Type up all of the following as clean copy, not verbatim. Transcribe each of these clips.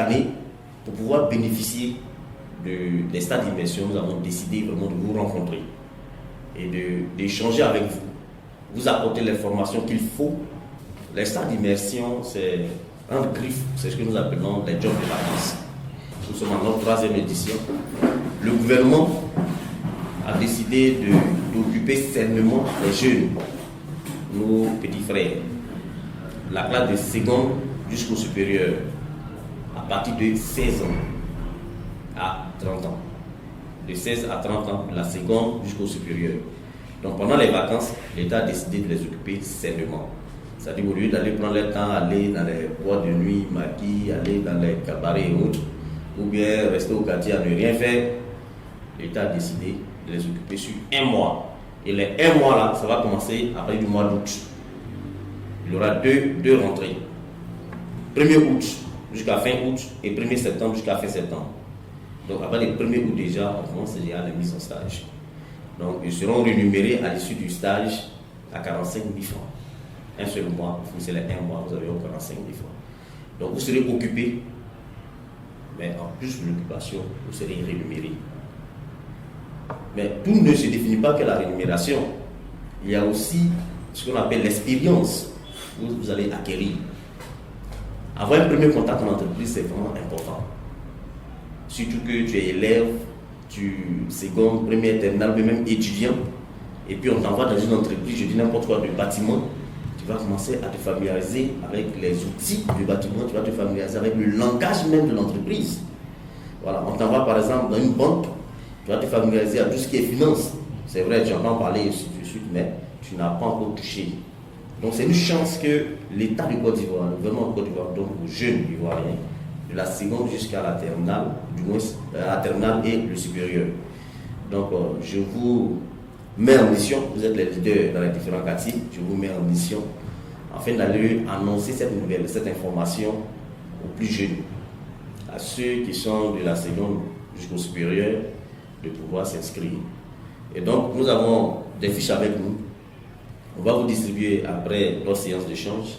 année, pour pouvoir bénéficier des stages d'immersion, nous avons décidé vraiment de vous rencontrer et d'échanger avec vous, vous apporter l'information qu'il faut. Les stages d'immersion, c'est un griffe, c'est ce que nous appelons les jobs de vacances. Nous sommes en notre 3e édition. Le gouvernement a décidé d'occuper sainement les jeunes, nos petits frères, la classe de seconde jusqu'au supérieur, à partir de 16 ans à 30 ans. De 16 à 30 ans, la seconde jusqu'au supérieur. Donc pendant les vacances, l'État a décidé de les occuper sainement. C'est-à-dire au lieu d'aller prendre le temps, aller dans les boîtes de nuit, maquis, aller dans les cabarets et autres, ou bien rester au quartier à ne rien faire, l'État a décidé de les occuper sur 1 mois. Et les 1 mois là, ça va commencer après du mois d'août. Il y aura deux rentrées. 1er août jusqu'à fin août et 1er septembre jusqu'à fin septembre. Donc après le 1er août déjà, on commence déjà la mise en stage. Donc ils seront rémunérés à l'issue du stage à 45 000 francs. Un seul mois, vous finissez les 1 mois, vous avez 45 000 francs. Donc vous serez occupé, mais en plus de l'occupation, vous serez rémunéré. Mais tout ne se définit pas que la rémunération. Il y a aussi ce qu'on appelle l'expérience que vous allez acquérir. Avoir un premier contact en entreprise, c'est vraiment important. Surtout que tu es élève, seconde, première, terminale, même étudiant, et puis on t'envoie dans une entreprise, je dis n'importe quoi, de bâtiment, tu vas commencer à te familiariser avec les outils du bâtiment, tu vas te familiariser avec le langage même de l'entreprise. Voilà, on t'envoie par exemple dans une banque, tu vas te familiariser à tout ce qui est finance. C'est vrai, tu entends parler aussi de suite, mais tu n'as pas encore touché. Donc c'est une chance que l'État du Côte d'Ivoire, le gouvernement du Côte d'Ivoire, donne aux jeunes Ivoiriens, de la seconde jusqu'à la terminale, du moins la terminale et le supérieur. Donc je vous mets en mission, vous êtes les leaders dans les différents quartiers, je vous mets en mission afin d'aller annoncer cette nouvelle, cette information aux plus jeunes, à ceux qui sont de la seconde jusqu'au supérieur, de pouvoir s'inscrire. Et donc nous avons des fiches avec nous. On va vous distribuer après notre séance d'échange.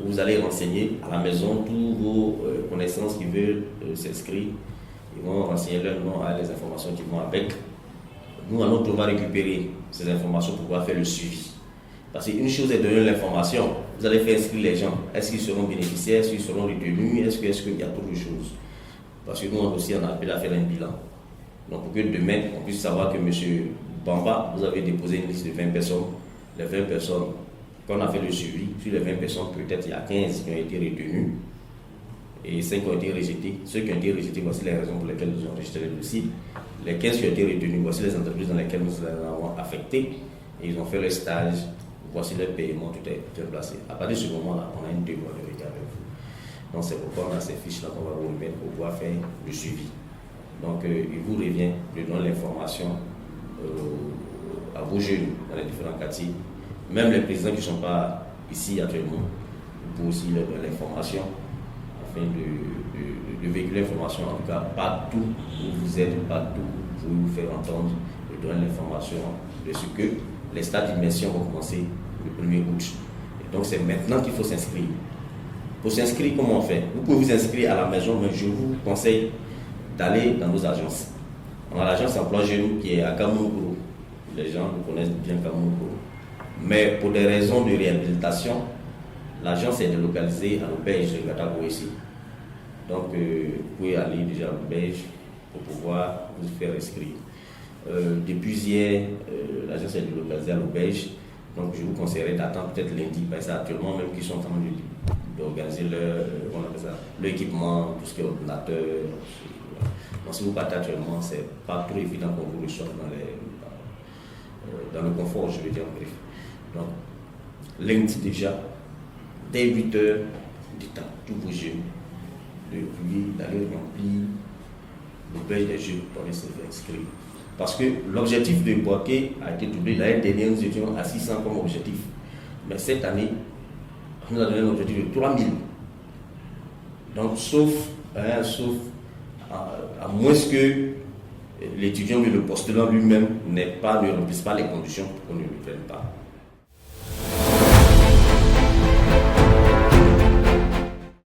Vous allez renseigner à la maison tous vos connaissances qui veulent s'inscrire. Ils vont renseigner leur nom à les informations qui vont avec. Nous allons devoir récupérer ces informations pour pouvoir faire le suivi. Parce qu'une chose est de donner l'information. Vous allez faire inscrire les gens. Est-ce qu'ils seront bénéficiaires? Est-ce qu'ils seront retenus? Est-ce qu'il y a trop de choses? Parce que nous aussi, on a appelé à faire un bilan. Donc pour que demain, on puisse savoir que M. Bamba, vous avez déposé une liste de 20 personnes. Les 20 personnes, quand on a fait le suivi, sur les 20 personnes, peut-être il y a 15 qui ont été retenues et 5 ont été rejetés. Ceux qui ont été rejetés, voici les raisons pour lesquelles nous avons rejeté le dossier. Les 15 qui ont été retenus, voici les entreprises dans lesquelles nous les avons affectés et ils ont fait leur stage. Voici leur paiement, tout est placé. À partir de ce moment-là, on a une devoir de regard avec vous. Donc c'est pourquoi on a ces fiches-là qu'on va vous remettre pour pouvoir faire le suivi. Donc il vous revient de donner l'information à vos jeunes dans les différents quartiers. Même les présidents qui ne sont pas ici actuellement, vous pouvez aussi leur donner l'information afin de véhiculer l'information, en tout cas partout où vous êtes, partout où vous vous faire entendre, de donner l'information de ce que les stages d'immersion vont commencer le 1er août. Et donc c'est maintenant qu'il faut s'inscrire. Pour s'inscrire, comment on fait? Vous pouvez vous inscrire à la maison, mais je vous conseille d'aller dans nos agences. On a l'agence Emploi Jeune qui est à Kamougou. Les gens connaissent bien Kamougou. Mais pour des raisons de réhabilitation, l'agence est délocalisée à l'auberge de Gatago ici. Donc vous pouvez aller déjà à l'auberge pour pouvoir vous faire inscrire. Depuis hier, l'agence est délocalisée à l'auberge. Donc je vous conseillerais d'attendre peut-être lundi, parce que actuellement même qu'ils sont en train d'organiser leur équipement, tout ce qui est ordinateur. Donc si vous partez actuellement, c'est pas trop évident qu'on vous reçoive dans le confort, je veux dire en bref. Donc lundi déjà, dès 8h, dites à tous vos jeunes d'aller remplir l'auberge des jeunes pour les faire inscrire. Parce que l'objectif de Boaké a été doublé. L'année dernière, nous étions à 600 comme objectif. Mais cette année, on nous a donné un objectif de 3000. Donc, sauf à moins que l'étudiant ou le postulant lui-même ne remplisse pas les conditions pour qu'on ne le prenne pas.